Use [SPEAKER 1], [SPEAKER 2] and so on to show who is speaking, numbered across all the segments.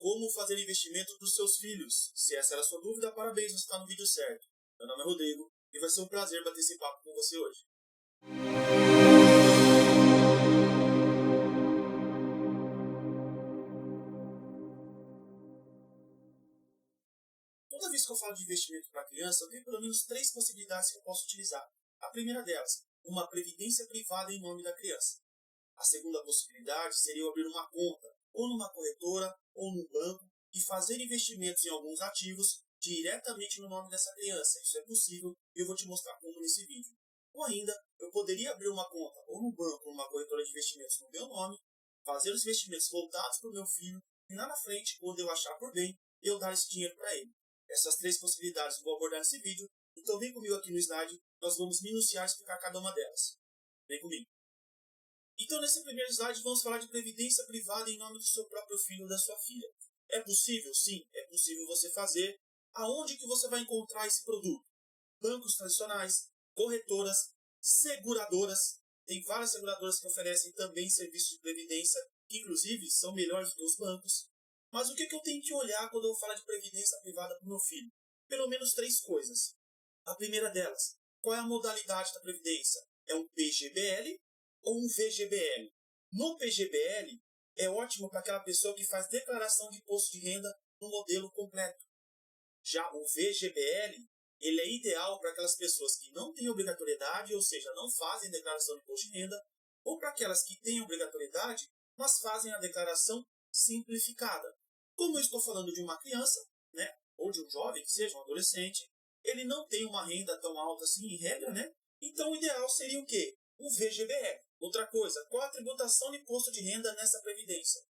[SPEAKER 1] Como fazer investimento para os seus filhos. Se essa era a sua dúvida, parabéns, você está no vídeo certo. Meu nome é Rodrigo e vai ser um prazer bater esse papo com você hoje. Toda vez que eu falo de investimento para criança, eu tenho pelo menos 3 possibilidades que eu posso utilizar. A primeira delas, uma previdência privada em nome da criança. A segunda possibilidade seria eu abrir uma conta, ou numa corretora, ou num banco, e fazer investimentos em alguns ativos diretamente no nome dessa criança. Isso é possível e eu vou te mostrar como nesse vídeo. Ou ainda, eu poderia abrir uma conta, ou num banco, ou numa corretora de investimentos no meu nome, fazer os investimentos voltados para o meu filho, e lá na frente, quando eu achar por bem, eu dar esse dinheiro para ele. Essas 3 possibilidades eu vou abordar nesse vídeo, então vem comigo aqui no slide, nós vamos minuciar e explicar cada uma delas. Vem comigo. Então, nesse primeiro slide, vamos falar de previdência privada em nome do seu próprio filho ou da sua filha. É possível? Sim, é possível você fazer. Aonde que você vai encontrar esse produto? Bancos tradicionais, corretoras, seguradoras. Tem várias seguradoras que oferecem também serviços de previdência, que inclusive são melhores do que os bancos. Mas o que eu tenho que olhar quando eu vou falar de previdência privada para o meu filho? Pelo menos 3 coisas. A primeira delas, qual é a modalidade da previdência? É um PGBL ou um VGBL? No PGBL, é ótimo para aquela pessoa que faz declaração de imposto de renda no modelo completo. Já o VGBL, ele é ideal para aquelas pessoas que não têm obrigatoriedade, ou seja, não fazem declaração de imposto de renda, ou para aquelas que têm obrigatoriedade, mas fazem a declaração simplificada. Como eu estou falando de uma criança, né, ou de um jovem, que seja um adolescente, ele não tem uma renda tão alta assim, em regra, né? Então o ideal seria o quê? O VGBL. Outra coisa, qual a tributação de imposto de renda nessa previdência?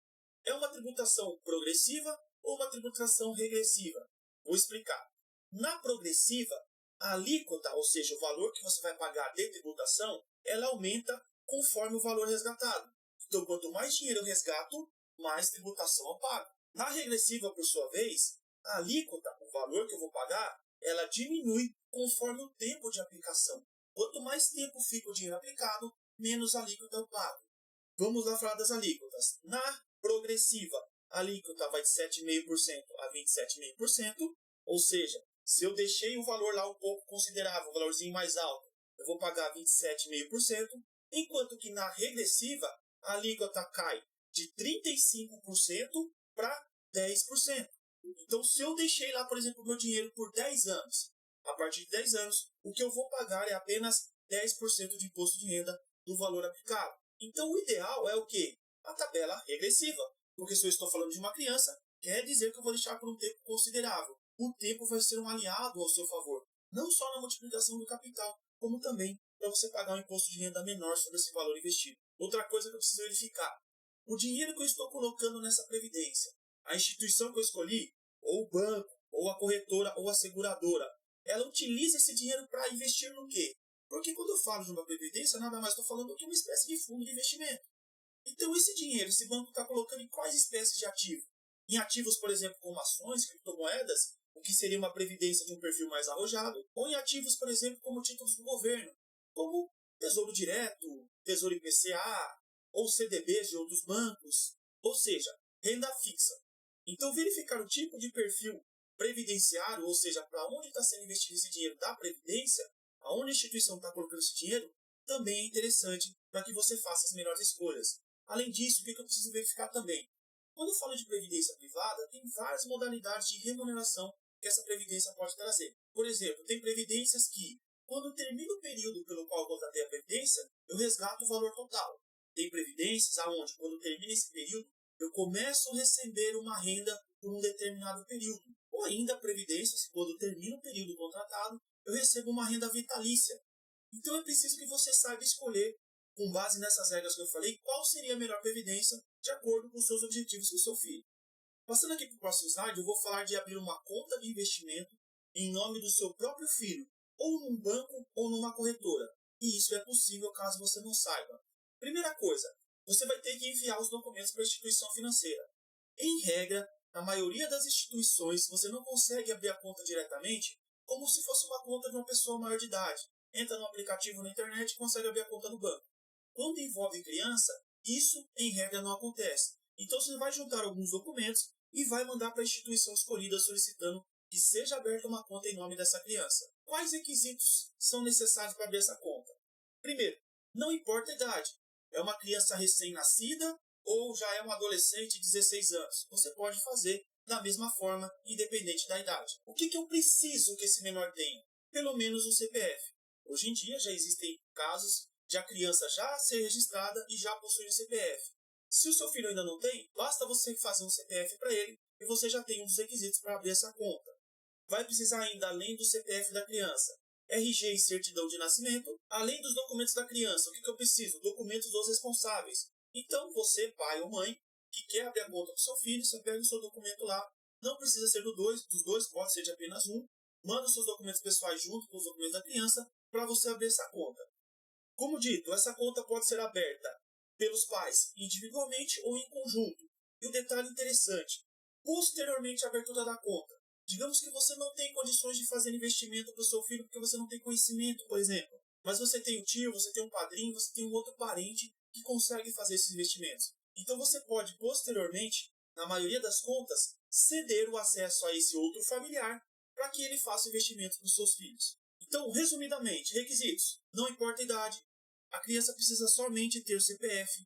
[SPEAKER 1] É uma tributação progressiva ou uma tributação regressiva? Vou explicar. Na progressiva, a alíquota, ou seja, o valor que você vai pagar de tributação, ela aumenta conforme o valor resgatado. Então, quanto mais dinheiro eu resgato, mais tributação eu pago. Na regressiva, por sua vez, a alíquota, o valor que eu vou pagar, ela diminui conforme o tempo de aplicação. Quanto mais tempo fica o dinheiro aplicado, menos alíquota eu pago. Vamos lá falar das alíquotas. Na progressiva, a alíquota vai de 7,5% a 27,5%, ou seja, se eu deixei o valor lá um pouco considerável, um valorzinho mais alto, eu vou pagar 27,5%, enquanto que na regressiva, a alíquota cai de 35% para 10%. Então, se eu deixei lá, por exemplo, o meu dinheiro por 10 anos, a partir de 10 anos, o que eu vou pagar é apenas 10% de imposto de renda do valor aplicado. Então, o ideal é o quê? A tabela regressiva. Porque se eu estou falando de uma criança, quer dizer que eu vou deixar por um tempo considerável. O tempo vai ser um aliado ao seu favor. Não só na multiplicação do capital, como também para você pagar um imposto de renda menor sobre esse valor investido. Outra coisa que eu preciso verificar. O dinheiro que eu estou colocando nessa previdência, a instituição que eu escolhi, ou o banco, ou a corretora, ou a seguradora, ela utiliza esse dinheiro para investir no quê? Porque quando eu falo de uma previdência, nada mais estou falando do que uma espécie de fundo de investimento. Então, esse dinheiro, esse banco está colocando em quais espécies de ativo? Em ativos, por exemplo, como ações, criptomoedas, o que seria uma previdência de um perfil mais arrojado, ou em ativos, por exemplo, como títulos do governo, como Tesouro Direto, Tesouro IPCA, ou CDBs de outros bancos, ou seja, renda fixa. Então, verificar o tipo de perfil previdenciário, ou seja, para onde está sendo investido esse dinheiro da previdência, aonde a instituição está colocando esse dinheiro, também é interessante para que você faça as melhores escolhas. Além disso, o que eu preciso verificar também? Quando eu falo de previdência privada, tem várias modalidades de remuneração que essa previdência pode trazer. Por exemplo, tem previdências que, quando termina o período pelo qual eu contratei a previdência, eu resgato o valor total. Tem previdências onde, quando termina esse período, eu começo a receber uma renda por um determinado período. Ou ainda previdências que, quando termina o período contratado, eu recebo uma renda vitalícia. Então é preciso que você saiba escolher, com base nessas regras que eu falei, qual seria a melhor previdência de acordo com os seus objetivos com o seu filho. Passando aqui para o próximo slide, eu vou falar de abrir uma conta de investimento em nome do seu próprio filho, ou num banco ou numa corretora. E isso é possível caso você não saiba. Primeira coisa, você vai ter que enviar os documentos para a instituição financeira. Em regra, na maioria das instituições, você não consegue abrir a conta diretamente como se fosse uma conta de uma pessoa maior de idade. Entra no aplicativo na internet e consegue abrir a conta no banco. Quando envolve criança, isso, em regra, não acontece. Então, você vai juntar alguns documentos e vai mandar para a instituição escolhida solicitando que seja aberta uma conta em nome dessa criança. Quais requisitos são necessários para abrir essa conta? Primeiro, não importa a idade. É uma criança recém-nascida ou já é um adolescente de 16 anos. Você pode fazer da mesma forma, independente da idade. O que eu preciso que esse menor tenha? Pelo menos um CPF. Hoje em dia já existem casos de a criança já ser registrada e já possuir um CPF. Se o seu filho ainda não tem, basta você fazer um CPF para ele e você já tem um dos requisitos para abrir essa conta. Vai precisar ainda, além do CPF da criança, RG e certidão de nascimento, além dos documentos da criança. O que eu preciso? Documentos dos responsáveis. Então, você, pai ou mãe, que quer abrir a conta do seu filho, você pega o seu documento lá. Não precisa ser dos dois, pode ser de apenas um. Manda os seus documentos pessoais junto com os documentos da criança para você abrir essa conta. Como dito, essa conta pode ser aberta pelos pais individualmente ou em conjunto. E um detalhe interessante, posteriormente à abertura da conta, digamos que você não tem condições de fazer investimento para o seu filho porque você não tem conhecimento, por exemplo. Mas você tem um tio, você tem um padrinho, você tem um outro parente que consegue fazer esses investimentos. Então você pode, posteriormente, na maioria das contas, ceder o acesso a esse outro familiar para que ele faça investimentos para os seus filhos. Então, resumidamente, requisitos. Não importa a idade. A criança precisa somente ter o CPF.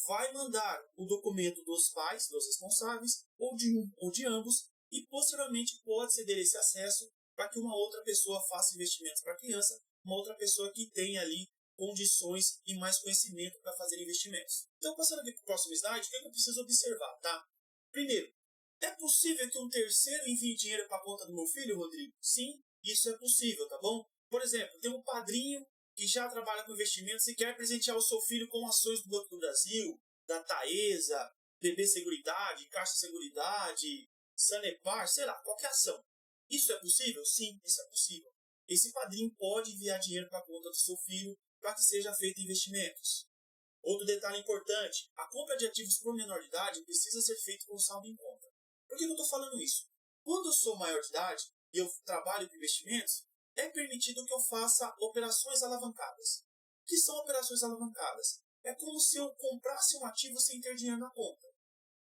[SPEAKER 1] Vai mandar o documento dos pais, dos responsáveis, ou de um ou de ambos, e posteriormente pode ceder esse acesso para que uma outra pessoa faça investimentos para a criança, uma outra pessoa que tenha ali condições e mais conhecimento para fazer investimentos. Então, passando aqui para o próximo slide, o que eu preciso observar, tá? Primeiro, é possível que um terceiro envie dinheiro para a conta do meu filho, Rodrigo? Sim, isso é possível, tá bom? Por exemplo, tem um padrinho que já trabalha com investimentos e quer presentear o seu filho com ações do Banco do Brasil, da Taesa, BB Seguridade, Caixa Seguridade, Sanepar, sei lá, qualquer ação. Isso é possível? Sim, isso é possível. Esse padrinho pode enviar dinheiro para a conta do seu filho para que seja feito investimentos. Outro detalhe importante, a compra de ativos por menor de idade precisa ser feita com saldo em conta. Por que eu estou falando isso? Quando eu sou maior de idade e eu trabalho com investimentos, é permitido que eu faça operações alavancadas. O que são operações alavancadas? É como se eu comprasse um ativo sem ter dinheiro na conta.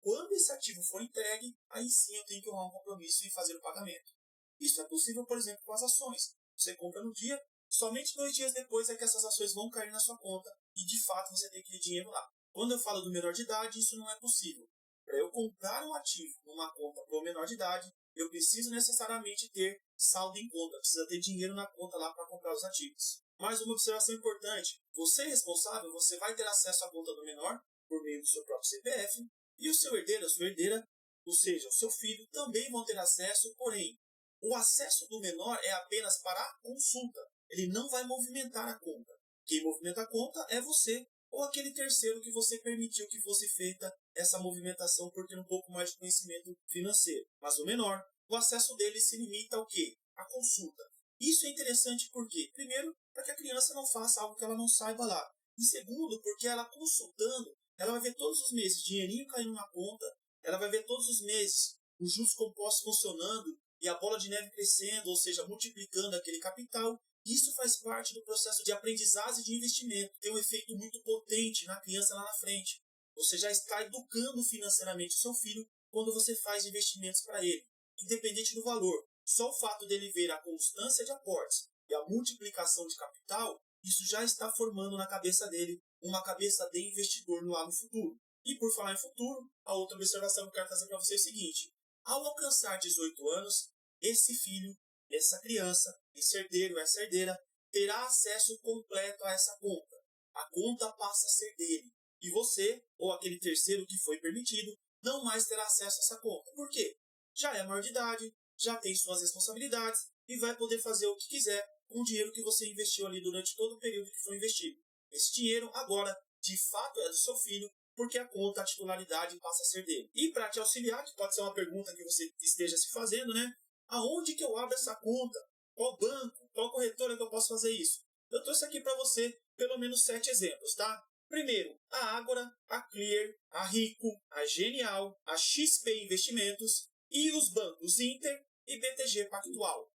[SPEAKER 1] Quando esse ativo for entregue, aí sim eu tenho que honrar um compromisso e fazer o pagamento. Isso é possível, por exemplo, com as ações. Você compra no dia, somente 2 dias depois é que essas ações vão cair na sua conta e, de fato, você tem aquele dinheiro lá. Quando eu falo do menor de idade, isso não é possível. Para eu comprar um ativo numa conta para o menor de idade, eu preciso necessariamente ter saldo em conta, precisa ter dinheiro na conta lá para comprar os ativos. Mais uma observação importante, você é responsável, você vai ter acesso à conta do menor por meio do seu próprio CPF, e o seu herdeiro, a sua herdeira, ou seja, o seu filho, também vão ter acesso, porém, o acesso do menor é apenas para a consulta. Ele não vai movimentar a conta. Quem movimenta a conta é você ou aquele terceiro que você permitiu que fosse feita essa movimentação por ter um pouco mais de conhecimento financeiro. Mas o menor, o acesso dele se limita ao quê? A consulta. Isso é interessante porque, primeiro, para que a criança não faça algo que ela não saiba lá. E segundo, porque ela consultando, ela vai ver todos os meses dinheirinho caindo na conta, ela vai ver todos os meses os juros compostos funcionando e a bola de neve crescendo, ou seja, multiplicando aquele capital. Isso faz parte do processo de aprendizagem e de investimento. Tem um efeito muito potente na criança lá na frente. Você já está educando financeiramente o seu filho quando você faz investimentos para ele, independente do valor. Só o fato dele ver a constância de aportes e a multiplicação de capital, isso já está formando na cabeça dele uma cabeça de investidor lá no futuro. E por falar em futuro, a outra observação que eu quero fazer para você é o seguinte. Ao alcançar 18 anos, esse filho, essa criança, esse herdeiro, essa herdeira, terá acesso completo a essa conta. A conta passa a ser dele. E você, ou aquele terceiro que foi permitido, não mais terá acesso a essa conta. Por quê? Já é maior de idade, já tem suas responsabilidades e vai poder fazer o que quiser com o dinheiro que você investiu ali durante todo o período que foi investido. Esse dinheiro agora, de fato, é do seu filho, porque a conta, a titularidade passa a ser dele. E para te auxiliar, que pode ser uma pergunta que você esteja se fazendo, né? Aonde que eu abro essa conta? Qual banco? Qual corretora que eu posso fazer isso? Eu trouxe aqui para você pelo menos 7 exemplos, tá? Primeiro, a Ágora, a Clear, a Rico, a Genial, a XP Investimentos e os bancos Inter e BTG Pactual.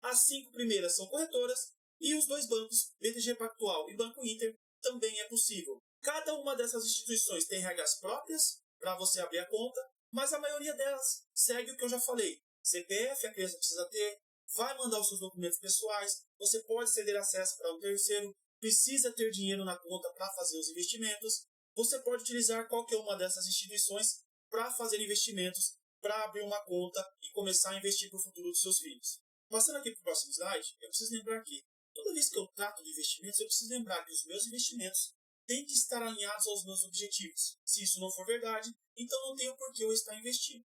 [SPEAKER 1] As 5 primeiras são corretoras e os 2 bancos, BTG Pactual e Banco Inter, também é possível. Cada uma dessas instituições tem regras próprias para você abrir a conta Mas a maioria delas segue o que eu já falei. CPF a criança precisa ter, vai mandar os seus documentos pessoais, você pode ceder acesso para um terceiro, precisa ter dinheiro na conta para fazer os investimentos, você pode utilizar qualquer uma dessas instituições para fazer investimentos, para abrir uma conta e começar a investir para o futuro dos seus filhos. Passando aqui para o próximo slide, eu preciso lembrar que toda vez que eu trato de investimentos, eu preciso lembrar que os meus investimentos têm que estar alinhados aos meus objetivos. Se isso não for verdade, então não tenho por que eu estar investindo.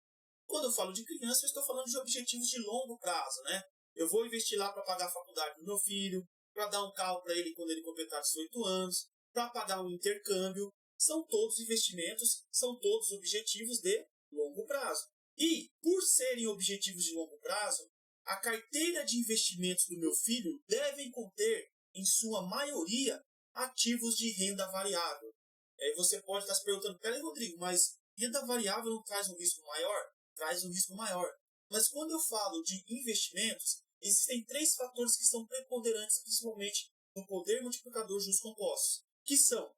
[SPEAKER 1] Quando eu falo de criança, eu estou falando de objetivos de longo prazo, né? Eu vou investir lá para pagar a faculdade do meu filho, para dar um carro para ele quando ele completar 18 anos, para pagar um intercâmbio. São todos investimentos, são todos objetivos de longo prazo. E, por serem objetivos de longo prazo, a carteira de investimentos do meu filho deve conter, em sua maioria, ativos de renda variável. Aí você pode estar se perguntando, peraí, Rodrigo, mas renda variável não traz um risco maior? Traz um risco maior. Mas quando eu falo de investimentos, existem 3 fatores que são preponderantes, principalmente no poder multiplicador de juros compostos, que são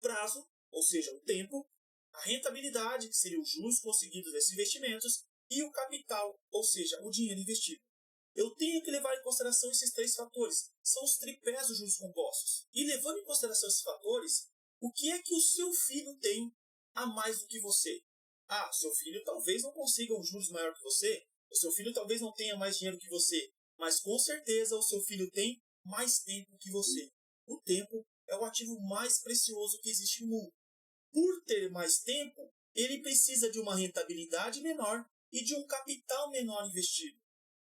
[SPEAKER 1] prazo, ou seja, o tempo, a rentabilidade, que seria os juros conseguidos desses investimentos, e o capital, ou seja, o dinheiro investido. Eu tenho que levar em consideração esses 3 fatores. São os tripés dos juros compostos. E levando em consideração esses fatores, o que é que o seu filho tem a mais do que você? Ah, seu filho talvez não consiga um juros maior que você, o seu filho talvez não tenha mais dinheiro que você, mas com certeza o seu filho tem mais tempo que você. O tempo é o ativo mais precioso que existe no mundo. Por ter mais tempo, ele precisa de uma rentabilidade menor e de um capital menor investido.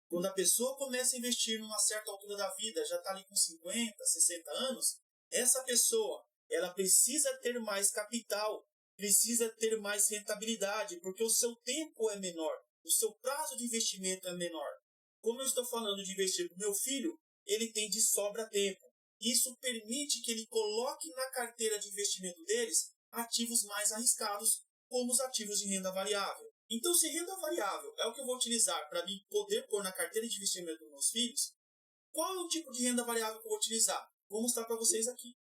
[SPEAKER 1] Quando a pessoa começa a investir numa certa altura da vida, já está ali com 50, 60 anos, essa pessoa ela precisa ter mais capital, precisa ter mais rentabilidade, porque o seu tempo é menor, o seu prazo de investimento é menor. Como eu estou falando de investir para o meu filho, ele tem de sobra tempo. Isso permite que ele coloque na carteira de investimento deles ativos mais arriscados, como os ativos de renda variável. Então, se renda variável é o que eu vou utilizar para mim poder pôr na carteira de investimento dos meus filhos, qual é o tipo de renda variável que eu vou utilizar? Vou mostrar para vocês aqui.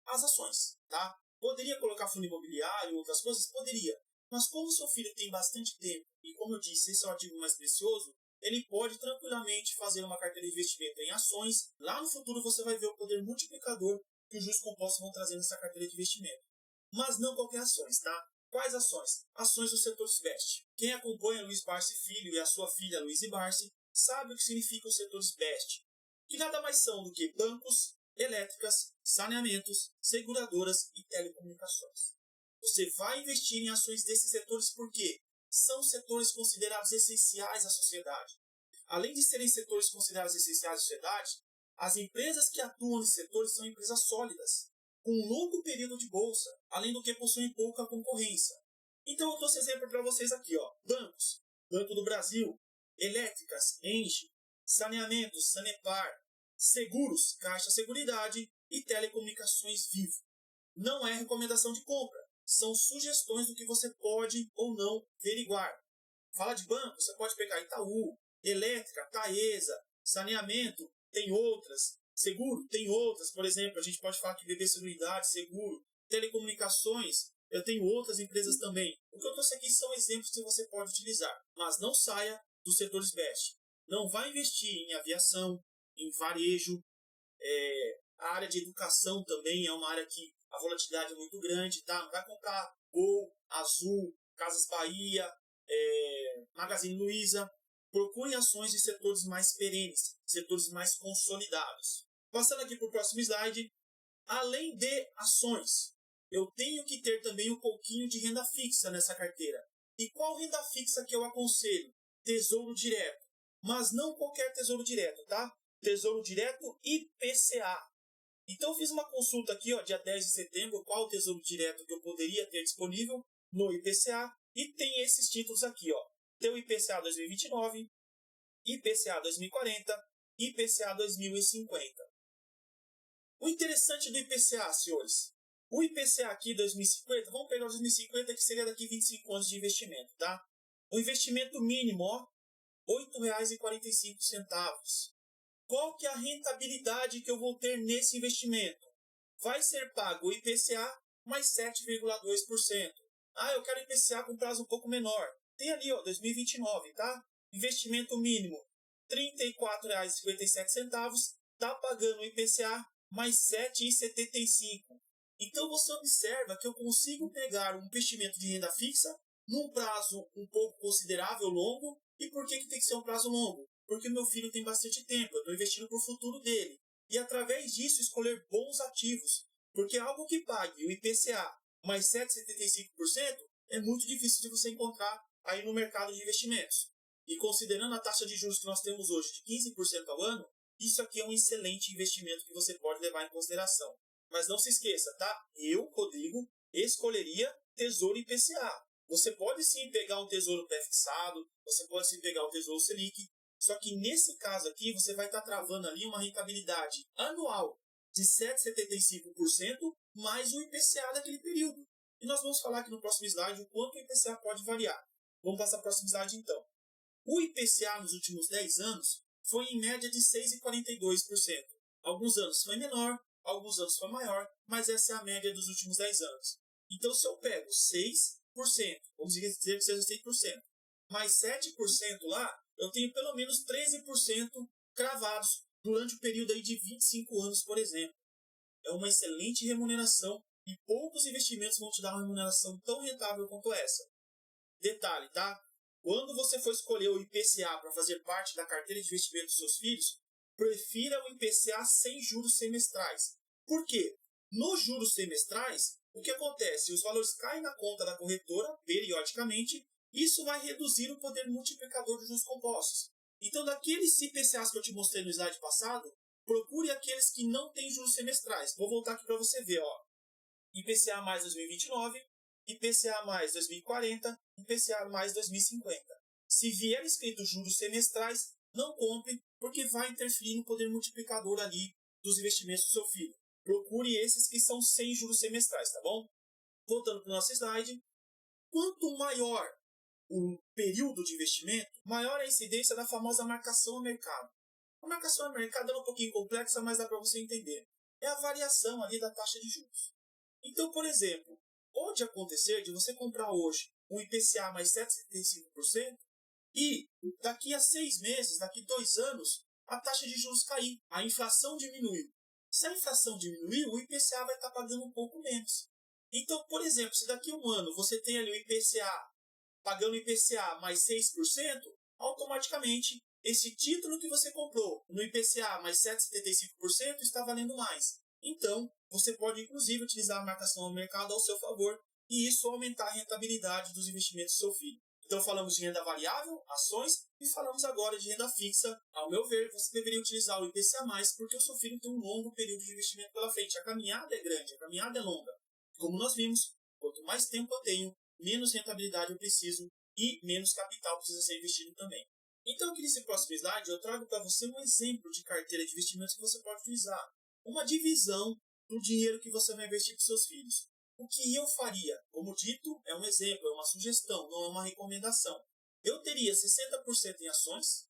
[SPEAKER 1] As ações, tá? Poderia colocar fundo imobiliário, outras coisas? Poderia. Mas como o seu filho tem bastante tempo, e como eu disse, esse é o ativo mais precioso, ele pode tranquilamente fazer uma carteira de investimento em ações. Lá no futuro você vai ver o poder multiplicador que os juros compostos vão trazer nessa carteira de investimento. Mas não qualquer ações, tá? Quais ações? Ações do setor SBEST. Quem acompanha Luiz Barsi Filho e a sua filha Luiz Barsi sabe o que significa o setor SBEST, que nada mais são do que bancos, elétricas, saneamentos, seguradoras e telecomunicações. Você vai investir em ações desses setores porque são setores considerados essenciais à sociedade. Além de serem setores considerados essenciais à sociedade, as empresas que atuam nesses setores são empresas sólidas, com um longo período de bolsa, além do que possuem pouca concorrência. Então eu trouxe exemplo para vocês aqui, ó. Bancos, Banco do Brasil, elétricas, Engie, saneamentos, Sanepar, seguros, Caixa Seguridade e telecomunicações Vivo. Não é recomendação de compra, são sugestões do que você pode ou não averiguar. Fala de banco, você pode pegar Itaú, Elétrica, Taesa, saneamento, tem outras, seguro, tem outras, por exemplo, a gente pode falar que BB Seguridade, seguro, telecomunicações, eu tenho outras empresas também. O que eu trouxe aqui são exemplos que você pode utilizar, mas não saia dos setores best. Não vá investir em aviação, em varejo, a área de educação também é uma área que a volatilidade é muito grande, tá? Não vai comprar Gol, Azul, Casas Bahia, Magazine Luiza. Procure ações de setores mais perenes, setores mais consolidados. Passando aqui para o próximo slide, além de ações, eu tenho que ter também um pouquinho de renda fixa nessa carteira. E qual renda fixa que eu aconselho? Tesouro Direto. Mas não qualquer Tesouro Direto, tá? Tesouro Direto IPCA. Então eu fiz uma consulta aqui, ó, dia 10 de setembro, qual o Tesouro Direto que eu poderia ter disponível no IPCA. E tem esses títulos aqui, ó. Tem o IPCA 2029, IPCA 2040, IPCA 2050. O interessante do IPCA, senhores, o IPCA aqui 2050, vamos pegar o 2050 que seria daqui 25 anos de investimento, tá? O investimento mínimo, ó, R$ 8,45. Qual que é a rentabilidade que eu vou ter nesse investimento? Vai ser pago o IPCA mais 7,2%. Ah, eu quero IPCA com prazo um pouco menor. tem ali, ó, 2029, tá? Investimento mínimo, R$ 34,57, tá pagando o IPCA mais 7,75. Então você observa que eu consigo pegar um investimento de renda fixa num prazo um pouco considerável, longo. E por que tem que ser um prazo longo? Porque meu filho tem bastante tempo, eu estou investindo para o futuro dele. E através disso escolher bons ativos. Porque algo que pague o IPCA mais 7,75% é muito difícil de você encontrar aí no mercado de investimentos. E considerando a taxa de juros que nós temos hoje de 15% ao ano, isso aqui é um excelente investimento que você pode levar em consideração. Mas não se esqueça, tá? Eu, Rodrigo, escolheria Tesouro IPCA. Você pode sim pegar um Tesouro pré-fixado, você pode sim pegar o Tesouro Selic, só que nesse caso aqui você vai estar travando ali uma rentabilidade anual de 7,75% mais o IPCA daquele período. E nós vamos falar aqui no próximo slide o quanto o IPCA pode variar. Vamos passar para o próximo slide então. O IPCA nos últimos 10 anos foi em média de 6,42%. Alguns anos foi menor, alguns anos foi maior, mas essa é a média dos últimos 10 anos. Então, se eu pego 6%, vamos dizer que seja 6%, mais 7% lá, eu tenho pelo menos 13% cravados durante o período aí de 25 anos, por exemplo. É uma excelente remuneração e poucos investimentos vão te dar uma remuneração tão rentável quanto essa. Detalhe, tá? Quando você for escolher o IPCA para fazer parte da carteira de investimento dos seus filhos, prefira o IPCA sem juros semestrais. Por quê? Nos juros semestrais, o que acontece? Os valores caem na conta da corretora, periodicamente, e isso vai reduzir o poder multiplicador dos juros compostos. Então, daqueles IPCAs que eu te mostrei no slide passado, procure aqueles que não têm juros semestrais. Vou voltar aqui para você ver, ó. IPCA mais 2029, IPCA mais 2040, IPCA mais 2050. Se vier escrito juros semestrais, não compre, porque vai interferir no poder multiplicador ali dos investimentos do seu filho. Procure esses que são sem juros semestrais, tá bom? Voltando para o nosso slide. Quanto maior o período de investimento, maior a incidência da famosa marcação a mercado. A marcação a mercado é um pouquinho complexa, mas dá para você entender. É a variação ali da taxa de juros. Então, por exemplo, pode acontecer de você comprar hoje um IPCA mais 7,75% e daqui a 6 meses, daqui a 2 anos, a taxa de juros cair, a inflação diminuiu. Se a inflação diminuir, o IPCA vai estar pagando um pouco menos. Então, por exemplo, se daqui a um ano você tem ali o IPCA pagando IPCA mais 6%, automaticamente esse título que você comprou no IPCA mais 7,75% está valendo mais. Então, você pode inclusive utilizar a marcação ao mercado ao seu favor e isso aumentar a rentabilidade dos investimentos do seu filho. Então, falamos de renda variável, ações, e falamos agora de renda fixa. Ao meu ver, você deveria utilizar o IPCA+, porque o seu filho tem um longo período de investimento pela frente. A caminhada é grande, a caminhada é longa. Como nós vimos, quanto mais tempo eu tenho, menos rentabilidade eu preciso e menos capital precisa ser investido também. Então, aqui nesse próximo slide, eu trago para você um exemplo de carteira de investimentos que você pode utilizar. Uma divisão do dinheiro que você vai investir para os seus filhos. O que eu faria? Como dito, é um exemplo, é uma sugestão, não é uma recomendação. Eu teria 60% em ações,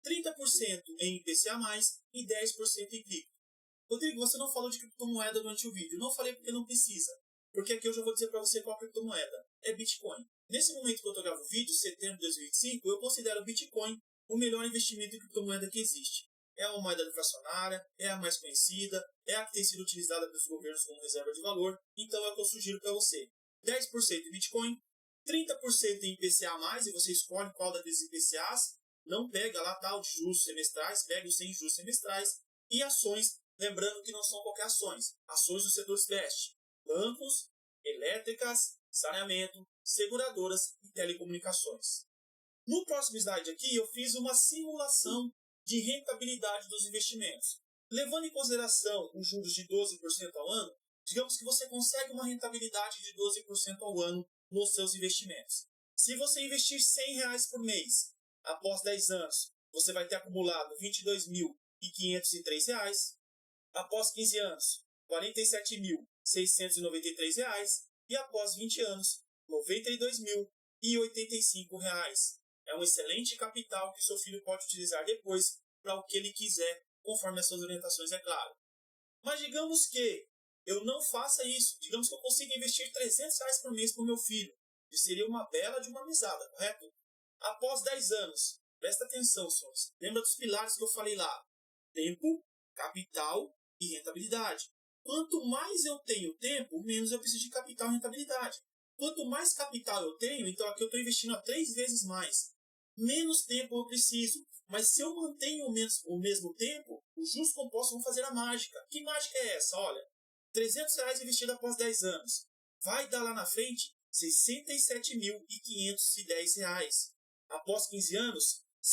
[SPEAKER 1] 30% em IPCA+, e 10% em cripto. Rodrigo, você não falou de criptomoeda durante o vídeo. Não falei porque não precisa. Porque aqui eu já vou dizer para você qual criptomoeda. É Bitcoin. Nesse momento que eu gravo o vídeo, setembro de 2025, eu considero o Bitcoin o melhor investimento em criptomoeda que existe. É uma moeda inflacionária, é a mais conhecida, é a que tem sido utilizada pelos governos como reserva de valor, então é o que eu sugiro para você. 10% em Bitcoin, 30% em IPCA+, e você escolhe qual daqueles IPCAs, não pega lá tal de juros semestrais, pega os sem juros semestrais, e ações, lembrando que não são qualquer ações, ações do setor SBEST, bancos, elétricas, saneamento, seguradoras e telecomunicações. No próximo slide aqui, eu fiz uma simulação de rentabilidade dos investimentos. Levando em consideração os juros de 12% ao ano, digamos que você consegue uma rentabilidade de 12% ao ano nos seus investimentos. Se você investir R$100 por mês, após 10 anos, você vai ter acumulado R$22.503. Após 15 anos, R$47.693. E após 20 anos, R$92.085. É um excelente capital que seu filho pode utilizar depois para o que ele quiser, conforme as suas orientações, é claro. Mas digamos que eu não faça isso. Digamos que eu consiga investir R$300 por mês para o meu filho. que seria uma bela de uma mesada, correto? Após 10 anos, presta atenção, senhores. Lembra dos pilares que eu falei lá? Tempo, capital e rentabilidade. Quanto mais eu tenho tempo, menos eu preciso de capital e rentabilidade. Quanto mais capital eu tenho, então aqui eu estou investindo a 3 vezes mais. Menos tempo eu preciso. Mas se eu mantenho o mesmo tempo, os juros compostos vão fazer a mágica. Que mágica é essa? Olha, R$300 investido após 10 anos. Vai dar lá na frente R$ 67.510. Após 15 anos, R$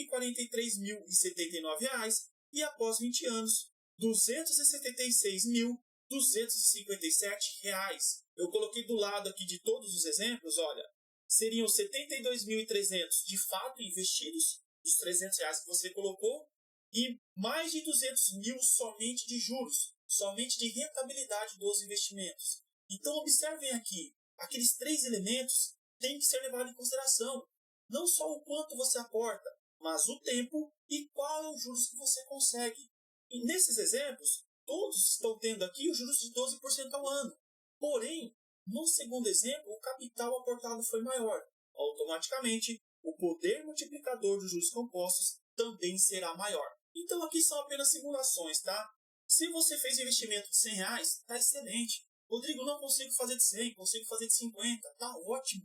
[SPEAKER 1] 143.079. E após 20 anos, R$ 276.257. Eu coloquei do lado aqui de todos os exemplos, olha, seriam 72.300 de fato investidos, dos R$300 que você colocou, e mais de 200 mil somente de juros, somente de rentabilidade dos investimentos. Então, observem aqui, aqueles 3 elementos têm que ser levados em consideração. Não só o quanto você aporta, mas o tempo e qual é o juros que você consegue. E nesses exemplos, todos estão tendo aqui os juros de 12% ao ano. Porém, no segundo exemplo, o capital aportado foi maior. Automaticamente, o poder multiplicador dos juros compostos também será maior. Então, aqui são apenas simulações, tá? Se você fez investimento de R$100, está excelente. Rodrigo, não consigo fazer de 100, consigo fazer de 50. Está ótimo.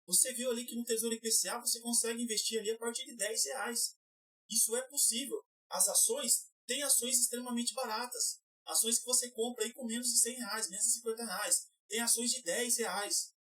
[SPEAKER 1] Você viu ali que no Tesouro IPCA você consegue investir ali a partir de R$10. Isso é possível. As ações têm ações extremamente baratas. Ações que você compra aí com menos de R$100, menos de R$50. Tem ações de R$10.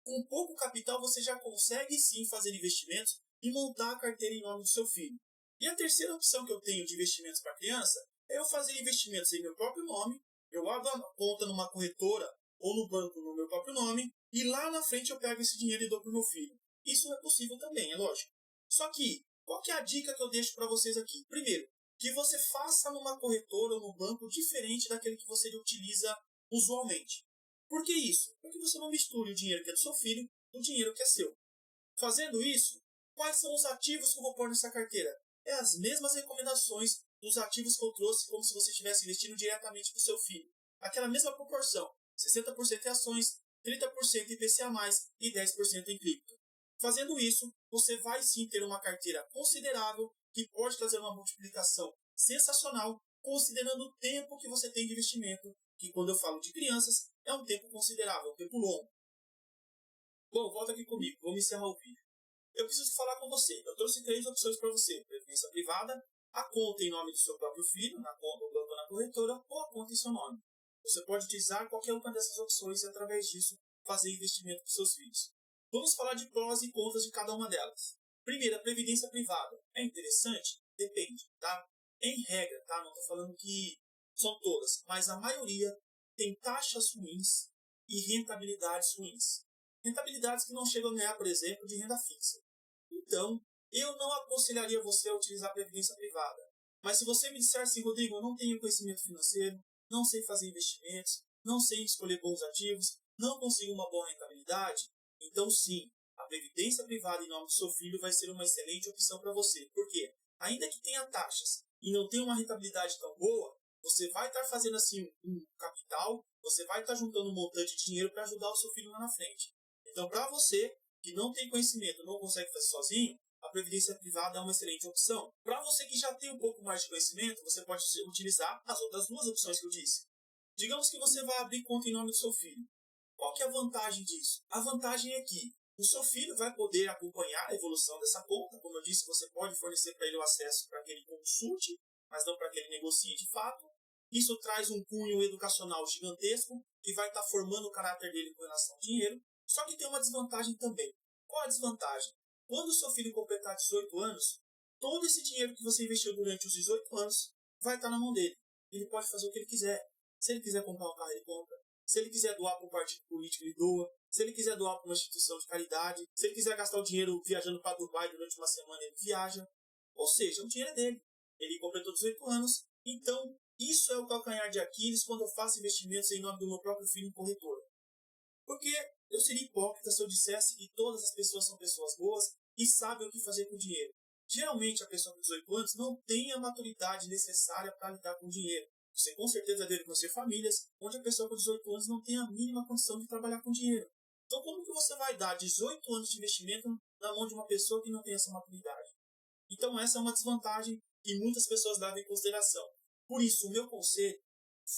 [SPEAKER 1] Com pouco capital você já consegue sim fazer investimentos e montar a carteira em nome do seu filho. E a terceira opção que eu tenho de investimentos para criança é eu fazer investimentos em meu próprio nome. Eu abro a conta numa corretora ou no banco no meu próprio nome e lá na frente eu pego esse dinheiro e dou para o meu filho. Isso é possível também, é lógico. Só que, qual que é a dica que eu deixo para vocês aqui? Primeiro, que você faça numa corretora ou no banco diferente daquele que você utiliza usualmente. Por que isso? Porque você não misture o dinheiro que é do seu filho com o dinheiro que é seu. Fazendo isso, quais são os ativos que eu vou pôr nessa carteira? É as mesmas recomendações dos ativos que eu trouxe, como se você estivesse investindo diretamente para o seu filho. Aquela mesma proporção, 60% em ações, 30% em IPCA+, e 10% em cripto. Fazendo isso, você vai sim ter uma carteira considerável que pode trazer uma multiplicação sensacional, considerando o tempo que você tem de investimento, que quando eu falo de crianças, é um tempo considerável, um tempo longo. Bom, volta aqui comigo, vamos encerrar o vídeo. Eu preciso falar com você. Eu trouxe 3 opções para você. Previdência privada, a conta em nome do seu próprio filho, na conta do banco ou na corretora, ou a conta em seu nome. Você pode utilizar qualquer uma dessas opções e, através disso, fazer investimento para os seus filhos. Vamos falar de prós e contras de cada uma delas. Primeiro, a previdência privada. É interessante? Depende, tá? Em regra, tá? Não estou falando que são todas, mas a maioria tem taxas ruins e rentabilidades ruins. Rentabilidades que não chegam a ganhar, por exemplo, de renda fixa. Então, eu não aconselharia você a utilizar a previdência privada. Mas se você me disser assim, Rodrigo, eu não tenho conhecimento financeiro, não sei fazer investimentos, não sei escolher bons ativos, não consigo uma boa rentabilidade, então sim, a previdência privada em nome do seu filho vai ser uma excelente opção para você. Por quê? Ainda que tenha taxas e não tenha uma rentabilidade tão boa, você vai estar fazendo assim um capital, você vai estar juntando um montante de dinheiro para ajudar o seu filho lá na frente. Então, para você que não tem conhecimento, não consegue fazer sozinho, a previdência privada é uma excelente opção. Para você que já tem um pouco mais de conhecimento, você pode utilizar as outras 2 opções que eu disse. Digamos que você vai abrir conta em nome do seu filho. Qual que é a vantagem disso? A vantagem é que o seu filho vai poder acompanhar a evolução dessa conta. Como eu disse, você pode fornecer para ele o acesso para que ele consulte, mas não para que ele negocie de fato. Isso traz um cunho educacional gigantesco, que vai estar formando o caráter dele com relação ao dinheiro. Só que tem uma desvantagem também. Qual a desvantagem? Quando o seu filho completar 18 anos, todo esse dinheiro que você investiu durante os 18 anos vai estar na mão dele. Ele pode fazer o que ele quiser. Se ele quiser comprar um carro, ele compra. Se ele quiser doar para um partido político, ele doa. Se ele quiser doar para uma instituição de caridade. Se ele quiser gastar o dinheiro viajando para Dubai durante uma semana, ele viaja. Ou seja, o dinheiro é dele. Ele completou 18 anos. Então, isso é o calcanhar de Aquiles quando eu faço investimentos em nome do meu próprio filho em corretora. Porque eu seria hipócrita se eu dissesse que todas as pessoas são pessoas boas e sabem o que fazer com o dinheiro. Geralmente, a pessoa com 18 anos não tem a maturidade necessária para lidar com o dinheiro. Você com certeza deve conhecer famílias onde a pessoa com 18 anos não tem a mínima condição de trabalhar com dinheiro. Então, como que você vai dar 18 anos de investimento na mão de uma pessoa que não tem essa maturidade? Então, essa é uma desvantagem que muitas pessoas levam em consideração. Por isso, o meu conselho,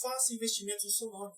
[SPEAKER 1] faça investimentos no seu nome.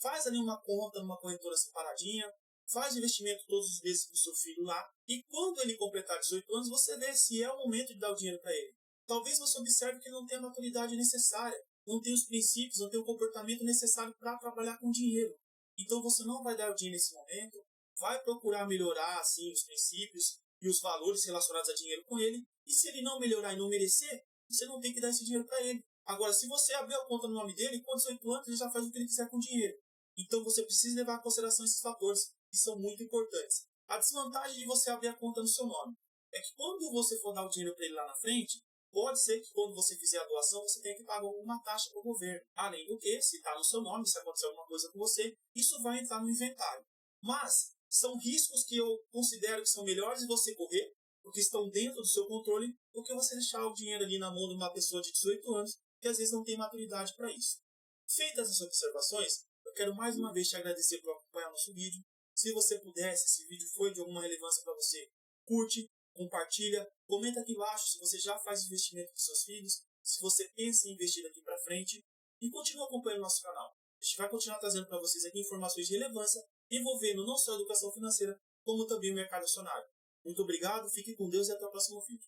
[SPEAKER 1] Faz ali uma conta numa corretora separadinha, faz investimento todos os meses para o seu filho lá, e quando ele completar 18 anos, você vê se é o momento de dar o dinheiro para ele. Talvez você observe que ele não tem a maturidade necessária, não tem os princípios, não tem o comportamento necessário para trabalhar com dinheiro. Então você não vai dar o dinheiro nesse momento, vai procurar melhorar assim os princípios e os valores relacionados a dinheiro com ele, e se ele não melhorar e não merecer, você não tem que dar esse dinheiro para ele. Agora, se você abrir a conta no nome dele, com 18 anos ele já faz o que ele quiser com o dinheiro. Então você precisa levar em consideração esses fatores, que são muito importantes. A desvantagem de você abrir a conta no seu nome é que quando você for dar o dinheiro para ele lá na frente, pode ser que quando você fizer a doação, você tenha que pagar alguma taxa para o governo. Além do que, se está no seu nome, se acontecer alguma coisa com você, isso vai entrar no inventário. Mas são riscos que eu considero que são melhores de você correr, porque estão dentro do seu controle, do que você deixar o dinheiro ali na mão de uma pessoa de 18 anos, que às vezes não tem maturidade para isso. Feitas essas observações, eu quero mais uma vez te agradecer por acompanhar nosso vídeo. Se você pudesse, esse vídeo foi de alguma relevância para você, curte, compartilha, comenta aqui embaixo se você já faz investimento com seus filhos, se você pensa em investir daqui para frente, e continue acompanhando nosso canal. A gente vai continuar trazendo para vocês aqui informações de relevância envolvendo não só a educação financeira, como também o mercado acionário. Muito obrigado, fique com Deus e até o próximo vídeo.